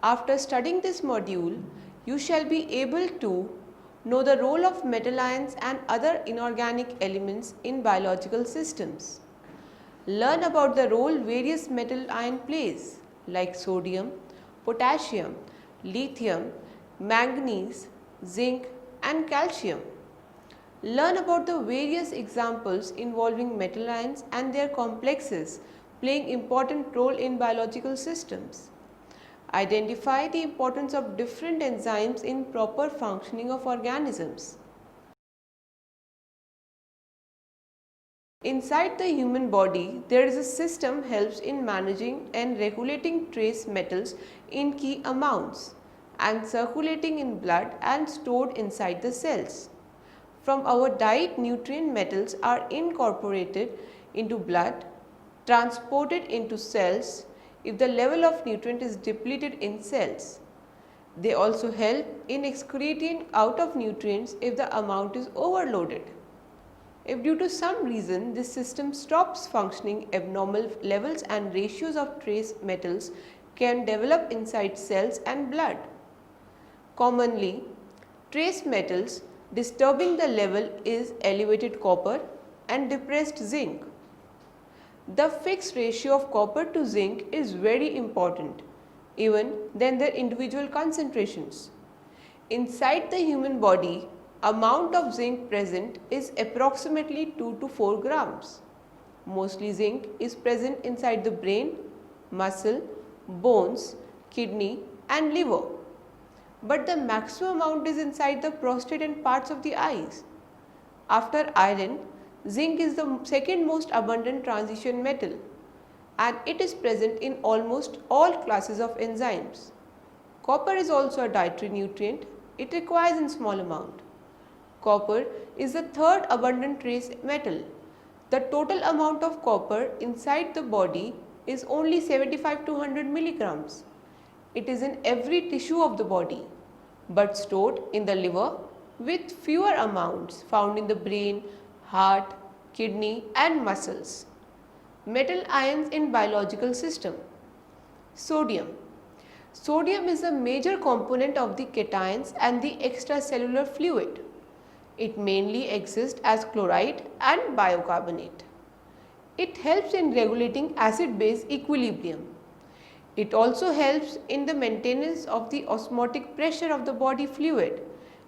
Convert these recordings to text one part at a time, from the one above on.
After studying this module, you shall be able to know the role of metal ions and other inorganic elements in biological systems. Learn about the role various metal ion plays like sodium, potassium, lithium, manganese, zinc and calcium. Learn about the various examples involving metal ions and their complexes playing important role in biological systems. Identify the importance of different enzymes in proper functioning of organisms. Inside the human body, there is a system helps in managing and regulating trace metals in key amounts and circulating in blood and stored inside the cells. From our diet, nutrient metals are incorporated into blood, transported into cells if the level of nutrient is depleted in cells. They also help in excreting out of nutrients if the amount is overloaded. If due to some reason this system stops functioning, abnormal levels and ratios of trace metals can develop inside cells and blood. Commonly, trace metals disturbing the level is elevated copper and depressed zinc. The fixed ratio of copper to zinc is very important, even than their individual concentrations. Inside the human body, amount of zinc present is approximately 2 to 4 grams. Mostly zinc is present inside the brain, muscle, bones, kidney and liver. But the maximum amount is inside the prostate and parts of the eyes. After iron, zinc is the second most abundant transition metal and it is present in almost all classes of enzymes. Copper is also a dietary nutrient. It requires in small amount. Copper is the third abundant trace metal. The total amount of copper inside the body is only 75 to 100 milligrams. It is in every tissue of the body but stored in the liver with fewer amounts found in the brain, heart, kidney and muscles. Metal ions in biological system. Sodium. Sodium is a major component of the cations and the extracellular fluid. It mainly exists as chloride and bicarbonate. It helps in regulating acid-base equilibrium. It also helps in the maintenance of the osmotic pressure of the body fluid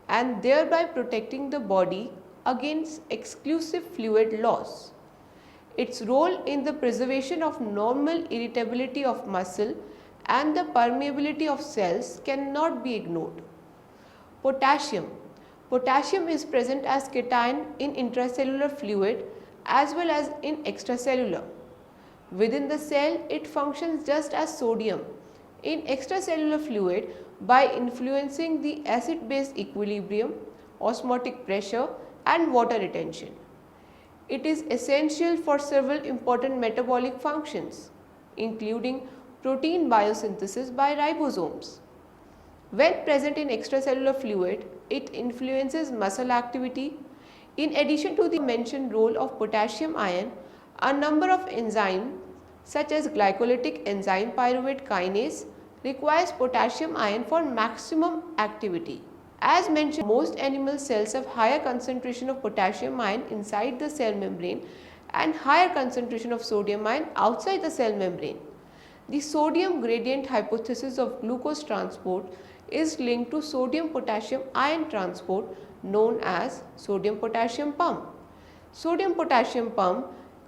and thereby protecting the body against exclusive fluid loss. Its role in the preservation of normal irritability of muscle and the permeability of cells cannot be ignored. Potassium. Potassium is present as cation in intracellular fluid as well as in extracellular. Within the cell, it functions just as sodium in extracellular fluid by influencing the acid-base equilibrium, osmotic pressure and water retention. It is essential for several important metabolic functions, including protein biosynthesis by ribosomes. When present in extracellular fluid, it influences muscle activity. In addition to the mentioned role of potassium ion, a number of enzymes such as glycolytic enzyme pyruvate kinase requires potassium ion for maximum activity. As mentioned, most animal cells have higher concentration of potassium ion inside the cell membrane and higher concentration of sodium ion outside the cell membrane. The sodium gradient hypothesis of glucose transport is linked to sodium potassium ion transport known as sodium potassium pump. Sodium potassium pump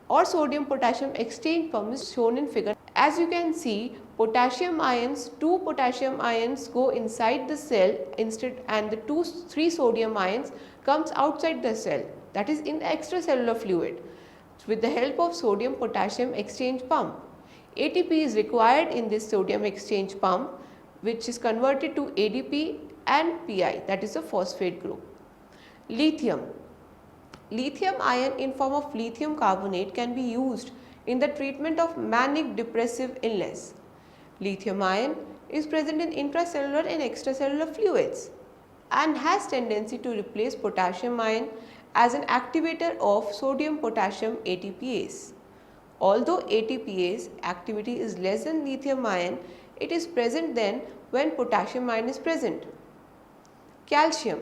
or sodium potassium exchange pump is shown in figure. As you can see, two potassium ions go inside the cell instead and the three sodium ions comes outside the cell, that is in the extracellular fluid with the help of sodium potassium exchange pump. ATP is required in this sodium exchange pump which is converted to ADP and PI, that is a phosphate group. Lithium. Lithium ion in form of lithium carbonate can be used in the treatment of manic depressive illness. Lithium ion is present in intracellular and extracellular fluids and has tendency to replace potassium ion as an activator of sodium potassium ATPase. Although ATPase activity is less than lithium ion, it is present then when potassium ion is present. Calcium.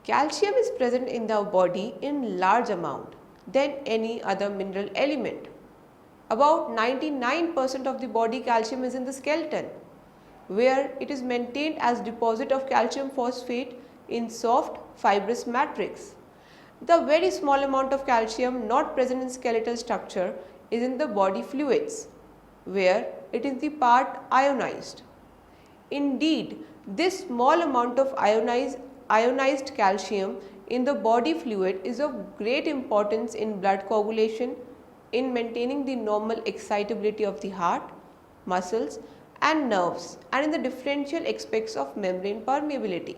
Calcium is present in the body in large amount than any other mineral element. About 99% of the body calcium is in the skeleton, where it is maintained as deposit of calcium phosphate in soft fibrous matrix. The very small amount of calcium not present in skeletal structure is in the body fluids, where it is the part ionized. Indeed, this small amount of ionized calcium in the body fluid is of great importance in blood coagulation, in maintaining the normal excitability of the heart, muscles and nerves, and in the differential aspects of membrane permeability.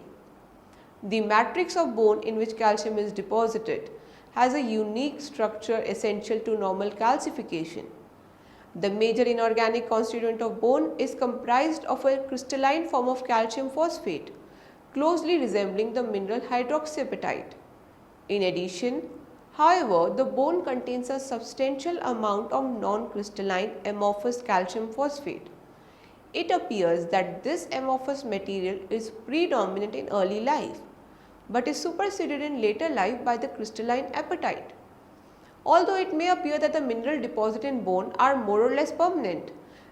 The matrix of bone in which calcium is deposited has a unique structure essential to normal calcification. The major inorganic constituent of bone is comprised of a crystalline form of calcium phosphate, closely resembling the mineral hydroxyapatite. In addition, however, the bone contains a substantial amount of non-crystalline amorphous calcium phosphate. It appears that this amorphous material is predominant in early life, but is superseded in later life by the crystalline apatite. Although it may appear that the mineral deposit in bone are more or less permanent,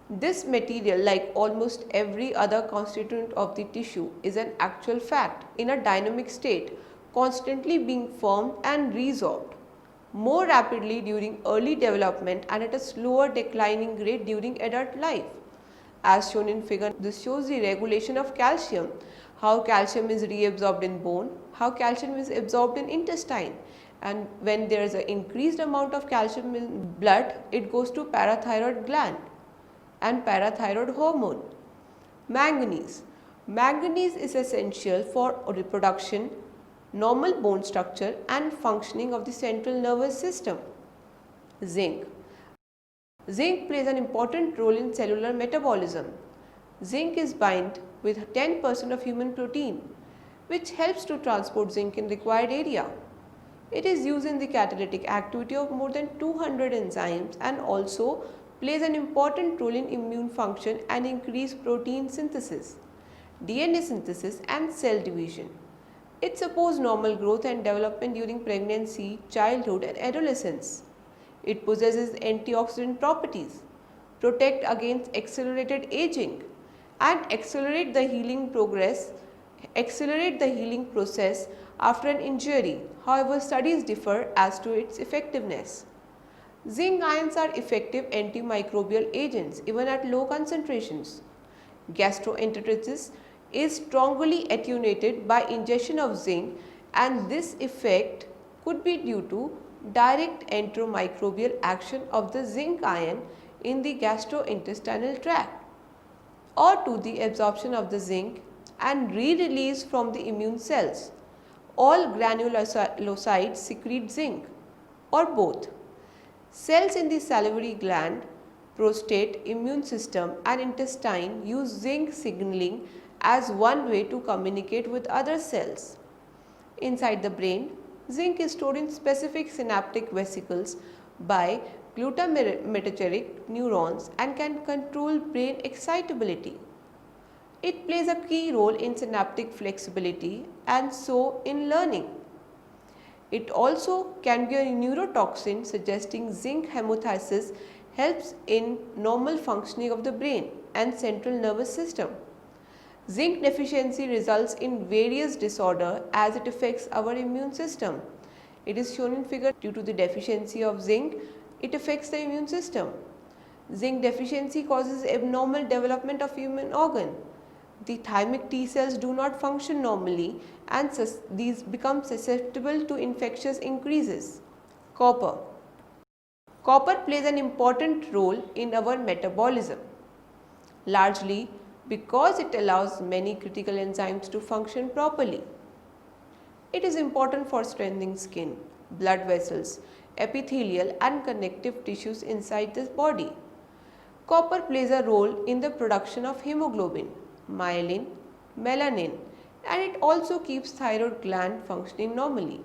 this material, like almost every other constituent of the tissue, is an actual fact in a dynamic state, constantly being formed and resorbed more rapidly during early development and at a slower declining rate during adult life. As shown in figure, this shows the regulation of calcium, how calcium is reabsorbed in bone, how calcium is absorbed in intestine, and when there is an increased amount of calcium in blood, it goes to parathyroid gland and parathyroid hormone. Manganese. Manganese is essential for reproduction, normal bone structure and functioning of the central nervous system. Zinc. Zinc plays an important role in cellular metabolism. Zinc is bound with 10% of human protein, which helps to transport zinc in required area. It is used in the catalytic activity of more than 200 enzymes and also plays an important role in immune function and increased protein synthesis, DNA synthesis and cell division. It supports normal growth and development during pregnancy, childhood and adolescence. It possesses antioxidant properties, protect against accelerated aging and accelerate the healing process after an injury. However, studies differ as to its effectiveness. Zinc ions are effective antimicrobial agents even at low concentrations. Gastroenteritis is strongly attenuated by ingestion of zinc, and this effect could be due to direct antimicrobial action of the zinc ion in the gastrointestinal tract, or to the absorption of the zinc and re-release from the immune cells. All granulocytes secrete zinc, or both. Cells in the salivary gland, prostate, immune system and intestine use zinc signaling as one way to communicate with other cells. Inside the brain, zinc is stored in specific synaptic vesicles by glutamatergic neurons and can control brain excitability. It plays a key role in synaptic flexibility and so in learning. It also can be a neurotoxin, suggesting zinc homeostasis helps in normal functioning of the brain and central nervous system. Zinc deficiency results in various disorders as it affects our immune system. It is shown in figure. Due to the deficiency of zinc, it affects the immune system. Zinc deficiency causes abnormal development of human organ. The thymic T cells do not function normally and these become susceptible to infectious increases. Copper. Copper plays an important role in our metabolism, largely because it allows many critical enzymes to function properly. It is important for strengthening skin, blood vessels, epithelial and connective tissues inside this body. Copper plays a role in the production of hemoglobin, myelin, melanin, and it also keeps thyroid gland functioning normally.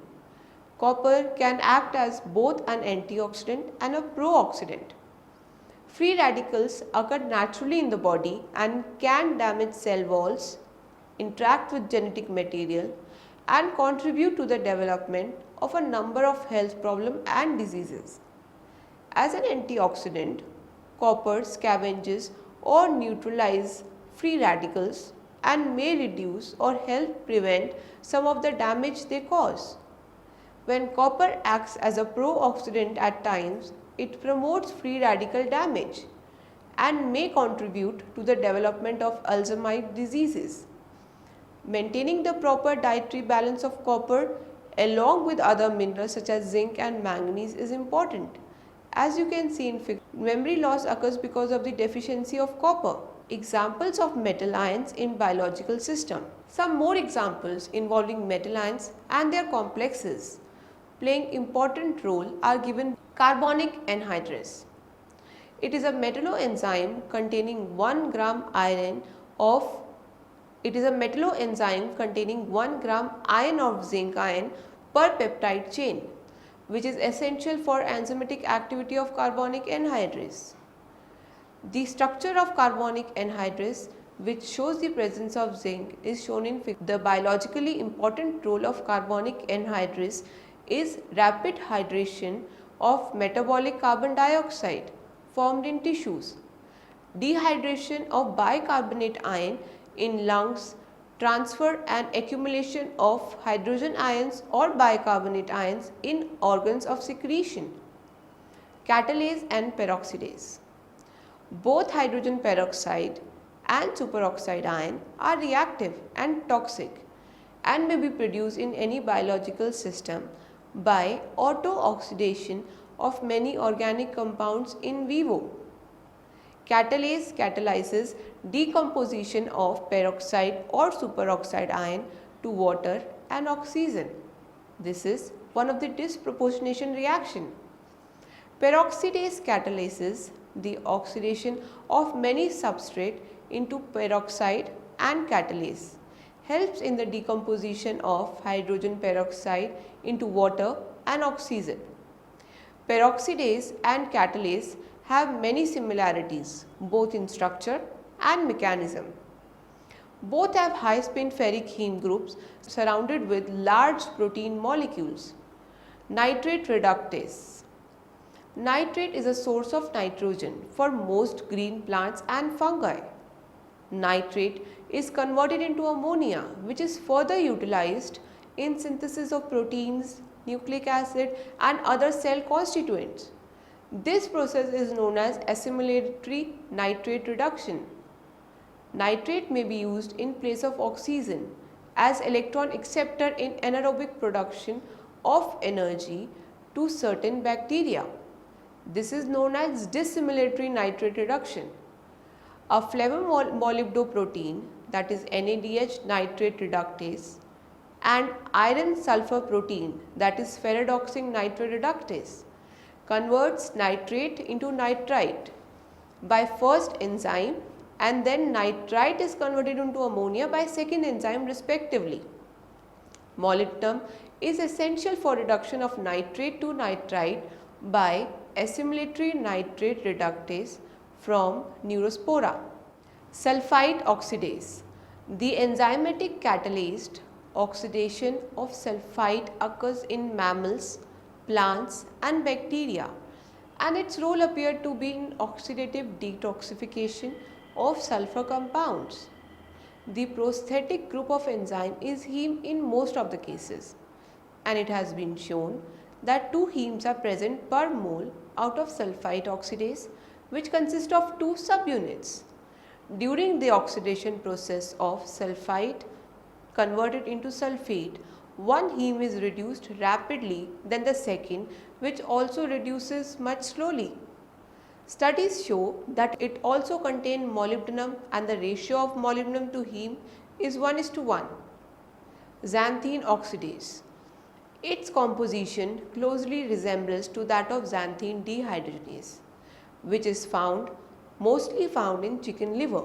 Copper can act as both an antioxidant and a pro-oxidant. Free radicals occur naturally in the body and can damage cell walls, interact with genetic material, and contribute to the development of a number of health problems and diseases. As an antioxidant, copper scavenges or neutralizes free radicals and may reduce or help prevent some of the damage they cause. When copper acts as a pro-oxidant at times, it promotes free radical damage and may contribute to the development of Alzheimer's diseases. Maintaining the proper dietary balance of copper along with other minerals such as zinc and manganese is important. As you can see in figure, memory loss occurs because of the deficiency of copper. Examples of metal ions in biological system. Some more examples involving metal ions and their complexes playing important role are given. Carbonic anhydrase. It is a metalloenzyme containing 1 gram iron of zinc ion per peptide chain, which is essential for enzymatic activity of carbonic anhydrase. The structure of carbonic anhydrase, which shows the presence of zinc, is shown in figure. The biologically important role of carbonic anhydrase is rapid hydration of metabolic carbon dioxide formed in tissues, dehydration of bicarbonate ion in lungs, transfer and accumulation of hydrogen ions or bicarbonate ions in organs of secretion. Catalase and peroxidase. Both hydrogen peroxide and superoxide ion are reactive and toxic and may be produced in any biological system by auto-oxidation of many organic compounds in vivo. Catalase catalyzes decomposition of peroxide or superoxide ion to water and oxygen. This is one of the disproportionation reaction. Peroxidase catalyzes the oxidation of many substrate into peroxide, and catalase helps in the decomposition of hydrogen peroxide into water and oxygen. Peroxidase and catalase have many similarities both in structure and mechanism. Both have high spin ferric heme groups surrounded with large protein molecules. Nitrate reductase. Nitrate is a source of nitrogen for most green plants and fungi. Nitrate is converted into ammonia, which is further utilized in synthesis of proteins, nucleic acid and other cell constituents. This process is known as assimilatory nitrate reduction. Nitrate may be used in place of oxygen as electron acceptor in anaerobic production of energy to certain bacteria. This is known as dissimilatory nitrate reduction. A flavomolybdoprotein, that is NADH nitrate reductase, and iron sulfur protein, that is ferredoxine nitrate reductase, converts nitrate into nitrite by first enzyme, and then nitrite is converted into ammonia by second enzyme respectively. Molybdenum is essential for reduction of nitrate to nitrite by assimilatory nitrate reductase from neurospora. Sulfite oxidase. The enzymatic catalyzed oxidation of sulfite occurs in mammals, plants and bacteria, and its role appeared to be in oxidative detoxification of sulfur compounds. The prosthetic group of enzyme is heme in most of the cases, and it has been shown that 2 hemes are present per mole out of sulfite oxidase, which consist of 2 subunits. During the oxidation process of sulfite converted into sulfate, one heme is reduced rapidly than the second, which also reduces much slowly. Studies show that it also contains molybdenum and the ratio of molybdenum to heme is 1:1. Xanthine oxidase. Its composition closely resembles to that of xanthine dehydrogenase, which is mostly found in chicken liver.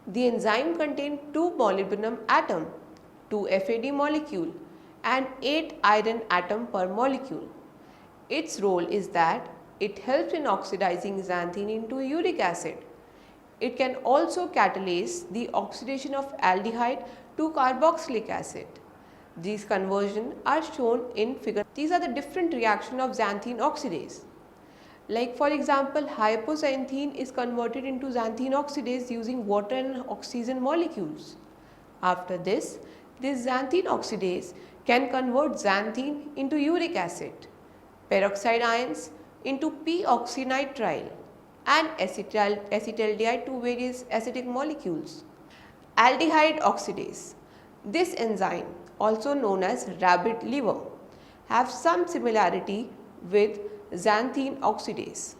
The enzyme contains 2 molybdenum atom, 2 FAD molecule and 8 iron atom per molecule. Its role is that It helps in oxidizing xanthine into uric acid. It can also catalyze the oxidation of aldehyde to carboxylic acid. These conversions are shown in figure. These are the different reactions of xanthine oxidase. Like for example, hypoxanthine is converted into xanthine oxidase using water and oxygen molecules. After this xanthine oxidase can convert xanthine into uric acid, peroxide ions into p-oxynitrile and acetaldehyde to various acidic molecules. Aldehyde oxidase. This enzyme, also known as rabbit liver, have some similarity with xanthine oxidase.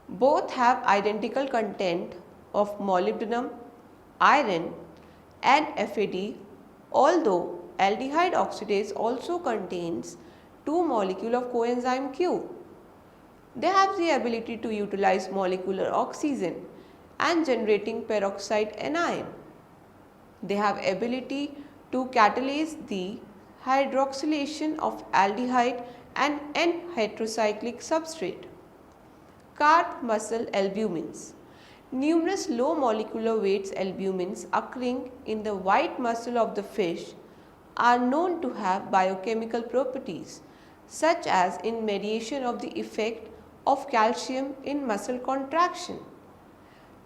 Both have identical content of molybdenum, iron and FAD, although aldehyde oxidase also contains two molecules of coenzyme Q. They have the ability to utilize molecular oxygen and generating peroxide anion. They have ability to catalyze the hydroxylation of aldehyde and N-heterocyclic substrate. Carp muscle albumins. Numerous low molecular weights albumins occurring in the white muscle of the fish are known to have biochemical properties such as in mediation of the effect of calcium in muscle contraction.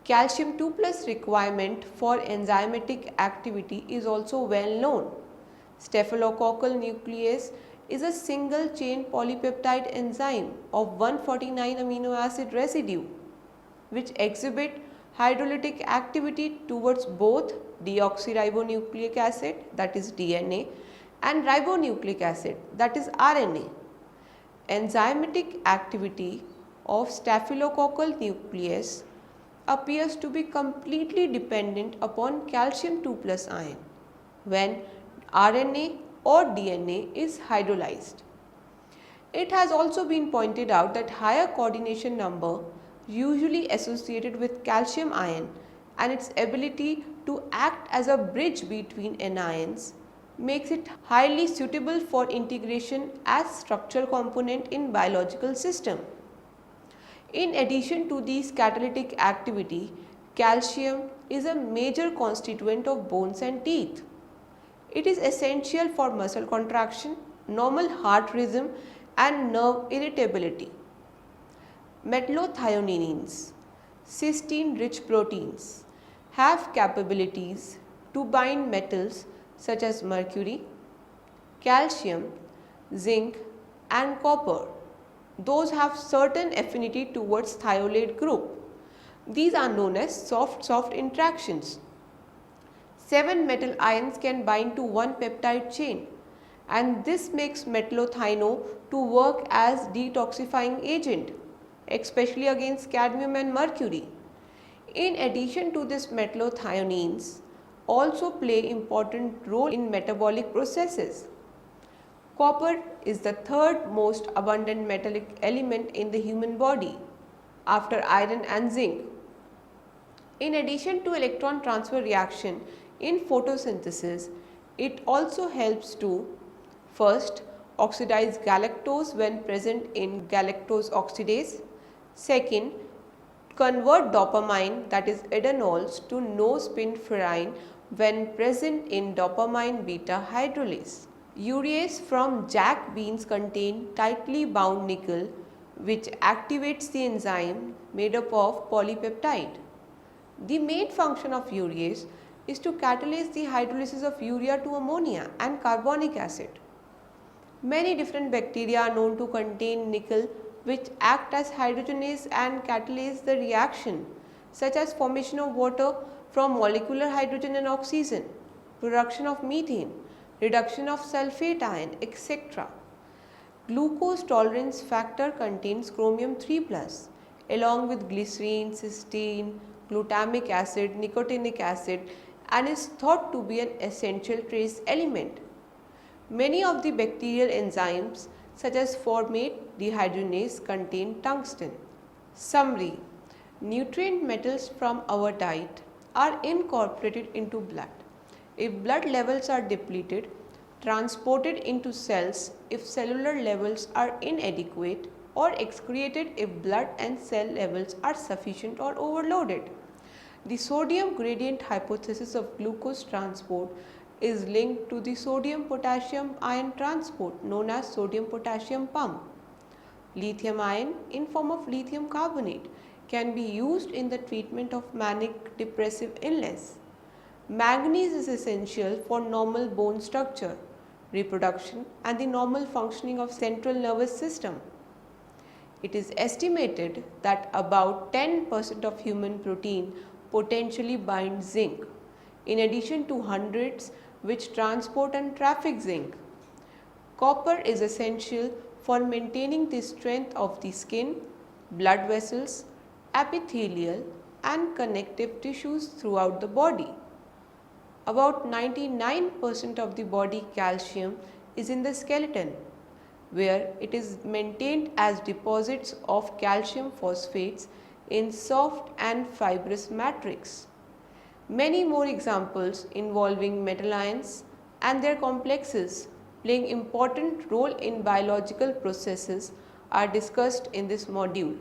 Calcium 2 plus requirement for enzymatic activity is also well known. Staphylococcal nuclease is a single chain polypeptide enzyme of 149 amino acid residue which exhibit hydrolytic activity towards both deoxyribonucleic acid, that is DNA, and ribonucleic acid, that is RNA. Enzymatic activity of staphylococcal nuclease appears to be completely dependent upon calcium 2 plus ion when RNA or DNA is hydrolyzed. It has also been pointed out that higher coordination number usually associated with calcium ion and its ability to act as a bridge between anions makes it highly suitable for integration as structural component in biological system. In addition to these catalytic activity, calcium is a major constituent of bones and teeth. It is essential for muscle contraction, normal heart rhythm and nerve irritability. Metallothioneins, cysteine-rich proteins, have capabilities to bind metals such as mercury, calcium, zinc and copper. Those have certain affinity towards thiolate group. These are known as soft interactions. 7 metal ions can bind to one peptide chain and this makes metallothionein to work as detoxifying agent, especially against cadmium and mercury. In addition to this, metallothioneins also play important role in metabolic processes. Copper is the third most abundant metallic element in the human body after iron and zinc. In addition to electron transfer reaction in photosynthesis, it also helps to first oxidize galactose when present in galactose oxidase, second convert dopamine, that is adenols, to no spin furan when present in dopamine beta hydrolase. Urease from jack beans contain tightly bound nickel which activates the enzyme made up of polypeptide. The main function of urease is to catalyze the hydrolysis of urea to ammonia and carbonic acid. Many different bacteria are known to contain nickel which act as hydrogenase and catalyze the reaction, such as formation of water from molecular hydrogen and oxygen, production of methane, reduction of sulfate ion, etc. Glucose tolerance factor contains chromium 3 plus along with glycerine, cysteine, glutamic acid, nicotinic acid and is thought to be an essential trace element. Many of the bacterial enzymes such as formate dehydrogenase contain tungsten. Summary: nutrient metals from our diet are incorporated into blood. If blood levels are depleted, transported into cells if cellular levels are inadequate, or excreted if blood and cell levels are sufficient or overloaded. The sodium gradient hypothesis of glucose transport is linked to the sodium potassium ion transport known as sodium potassium pump. Lithium ion in form of lithium carbonate can be used in the treatment of manic depressive illness. Manganese is essential for normal bone structure, reproduction and the normal functioning of central nervous system. It is estimated that about 10% of human protein potentially binds zinc, in addition to hundreds which transport and traffic zinc. Copper is essential for maintaining the strength of the skin, blood vessels, epithelial and connective tissues throughout the body. About 99% of the body calcium is in the skeleton, where it is maintained as deposits of calcium phosphates in soft and fibrous matrix. Many more examples involving metal ions and their complexes playing important role in biological processes are discussed in this module.